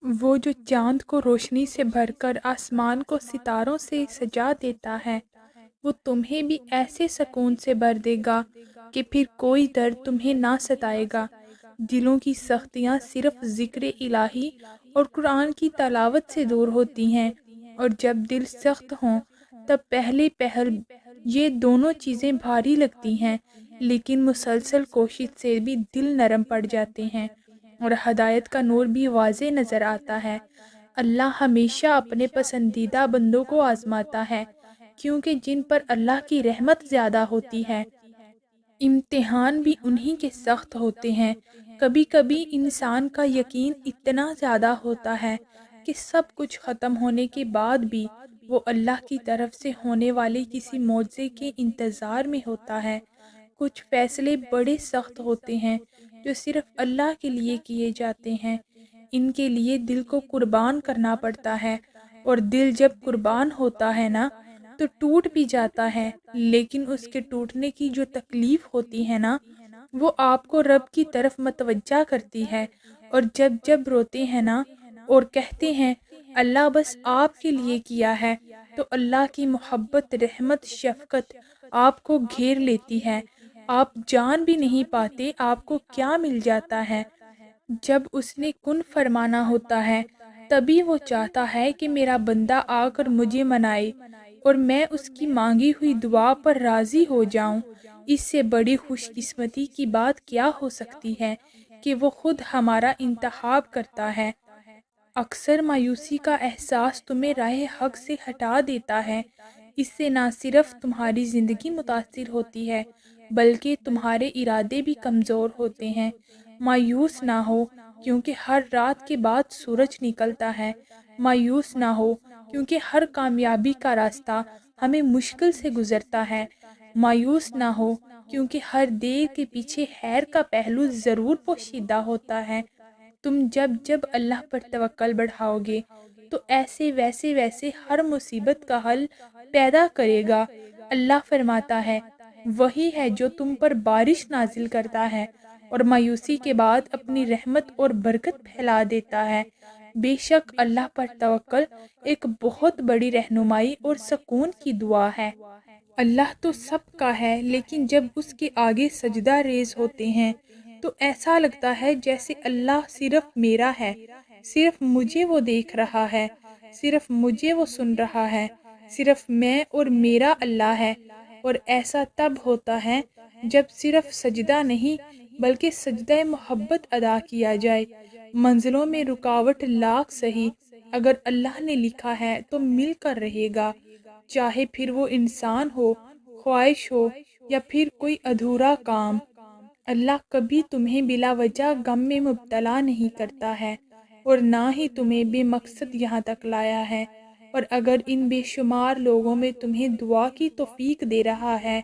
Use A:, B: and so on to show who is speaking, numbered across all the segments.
A: وہ جو چاند کو روشنی سے بھر کر آسمان کو ستاروں سے سجا دیتا ہے، وہ تمہیں بھی ایسے سکون سے بھر دے گا کہ پھر کوئی درد تمہیں نہ ستائے گا۔ دلوں کی سختیاں صرف ذکر الہی اور قرآن کی تلاوت سے دور ہوتی ہیں، اور جب دل سخت ہوں تب پہلے پہل یہ دونوں چیزیں بھاری لگتی ہیں، لیکن مسلسل کوشش سے بھی دل نرم پڑ جاتے ہیں اور ہدایت کا نور بھی واضح نظر آتا ہے۔ اللہ ہمیشہ اپنے پسندیدہ بندوں کو آزماتا ہے، کیونکہ جن پر اللہ کی رحمت زیادہ ہوتی ہے، امتحان بھی انہی کے سخت ہوتے ہیں۔ کبھی کبھی انسان کا یقین اتنا زیادہ ہوتا ہے کہ سب کچھ ختم ہونے کے بعد بھی وہ اللہ کی طرف سے ہونے والے کسی معجزے کے انتظار میں ہوتا ہے۔ کچھ فیصلے بڑے سخت ہوتے ہیں جو صرف اللہ کے لیے کیے جاتے ہیں۔ ان کے لیے دل کو قربان کرنا پڑتا ہے، اور دل جب قربان ہوتا ہے نا تو ٹوٹ بھی جاتا ہے، لیکن اس کے ٹوٹنے کی جو تکلیف ہوتی ہے نا وہ آپ کو رب کی طرف متوجہ کرتی ہے۔ اور جب جب روتے ہیں نا اور کہتے ہیں اللہ بس آپ کے لیے کیا ہے، تو اللہ کی محبت، رحمت، شفقت آپ کو گھیر لیتی ہے۔ آپ جان بھی نہیں پاتے آپ کو کیا مل جاتا ہے۔ جب اس نے کن فرمانا ہوتا ہے تبھی وہ چاہتا ہے کہ میرا بندہ آ کر مجھے منائے اور میں اس کی مانگی ہوئی دعا پر راضی ہو جاؤں۔ اس سے بڑی خوش قسمتی کی بات کیا ہو سکتی ہے کہ وہ خود ہمارا انتخاب کرتا ہے۔ اکثر مایوسی کا احساس تمہیں راہ حق سے ہٹا دیتا ہے۔ اس سے نہ صرف تمہاری زندگی متاثر ہوتی ہے بلکہ تمہارے ارادے بھی کمزور ہوتے ہیں۔ مایوس نہ ہو کیونکہ ہر رات کے بعد سورج نکلتا ہے۔ مایوس نہ ہو کیونکہ ہر کامیابی کا راستہ ہمیں مشکل سے گزرتا ہے۔ مایوس نہ ہو کیونکہ ہر دیر کے پیچھے خیر کا پہلو ضرور پوشیدہ ہوتا ہے۔ تم جب جب اللہ پر توکل بڑھاؤ گے تو ایسے ویسے ویسے ہر مصیبت کا حل پیدا کرے گا۔ اللہ فرماتا ہے وہی ہے جو تم پر بارش نازل کرتا ہے اور مایوسی کے بعد اپنی رحمت اور برکت پھیلا دیتا ہے۔ بے شک اللہ پر توکل ایک بہت بڑی رہنمائی اور سکون کی دعا ہے۔ اللہ تو سب کا ہے، لیکن جب اس کے آگے سجدہ ریز ہوتے ہیں تو ایسا لگتا ہے جیسے اللہ صرف میرا ہے، صرف مجھے وہ دیکھ رہا ہے، صرف مجھے وہ سن رہا ہے، صرف میں اور میرا اللہ ہے۔ اور ایسا تب ہوتا ہے جب صرف سجدہ نہیں بلکہ سجدہ محبت ادا کیا جائے۔ منزلوں میں رکاوٹ لاکھ سہی، اگر اللہ نے لکھا ہے تو مل کر رہے گا، چاہے پھر وہ انسان ہو، خواہش ہو یا پھر کوئی ادھورا کام۔ اللہ کبھی تمہیں بلا وجہ غم میں مبتلا نہیں کرتا ہے اور نہ ہی تمہیں بے مقصد یہاں تک لایا ہے۔ اور اگر ان بے شمار لوگوں میں تمہیں دعا کی توفیق دے رہا ہے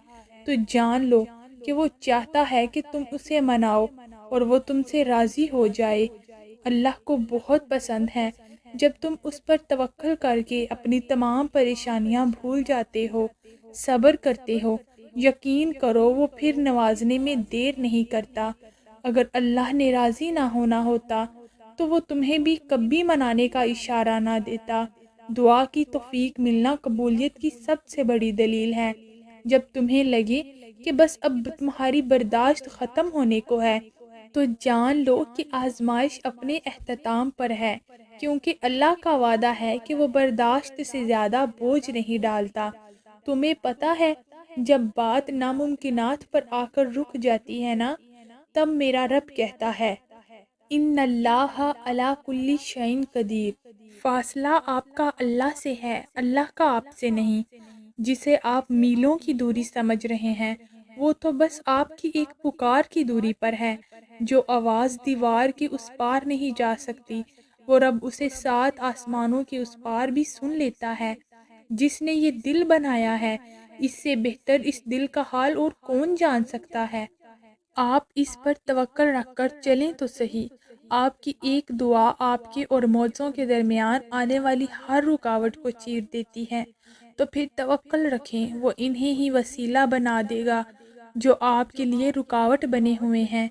A: تو جان لو کہ وہ چاہتا ہے کہ تم اسے مناؤ اور وہ تم سے راضی ہو جائے۔ اللہ کو بہت پسند ہے جب تم اس پر توکل کر کے اپنی تمام پریشانیاں بھول جاتے ہو، صبر کرتے ہو۔ یقین کرو وہ پھر نوازنے میں دیر نہیں کرتا۔ اگر اللہ نے راضی نہ ہونا ہوتا تو وہ تمہیں بھی کبھی منانے کا اشارہ نہ دیتا۔ دعا کی توفیق ملنا قبولیت کی سب سے بڑی دلیل ہے۔ جب تمہیں لگے کہ بس اب تمہاری برداشت ختم ہونے کو ہے تو جان لو کہ آزمائش اپنے اختتام پر ہے، کیونکہ اللہ کا وعدہ ہے کہ وہ برداشت سے زیادہ بوجھ نہیں ڈالتا۔ تمہیں پتہ ہے جب بات ناممکنات پر آ کر رک جاتی ہے نا تب میرا رب کہتا ہے ان اللہ علی کل شیء قدیر۔ فاصلہ آپ کا اللہ سے ہے، اللہ کا آپ سے نہیں۔ جسے آپ میلوں کی دوری سمجھ رہے ہیں وہ تو بس آپ کی ایک پکار کی دوری پر ہے۔ جو آواز دیوار کے اس پار نہیں جا سکتی وہ رب اسے 7 آسمانوں کے اس پار بھی سن لیتا ہے۔ جس نے یہ دل بنایا ہے اس سے بہتر اس دل کا حال اور کون جان سکتا ہے۔ آپ اس پر توکل رکھ کر چلیں تو صحیح۔ آپ کی ایک دعا آپ کے اور معجزوں کے درمیان آنے والی ہر رکاوٹ کو چیر دیتی ہے۔ تو پھر توکل رکھیں، وہ انہیں ہی وسیلہ بنا دے گا جو آپ کے لیے رکاوٹ بنے ہوئے ہیں۔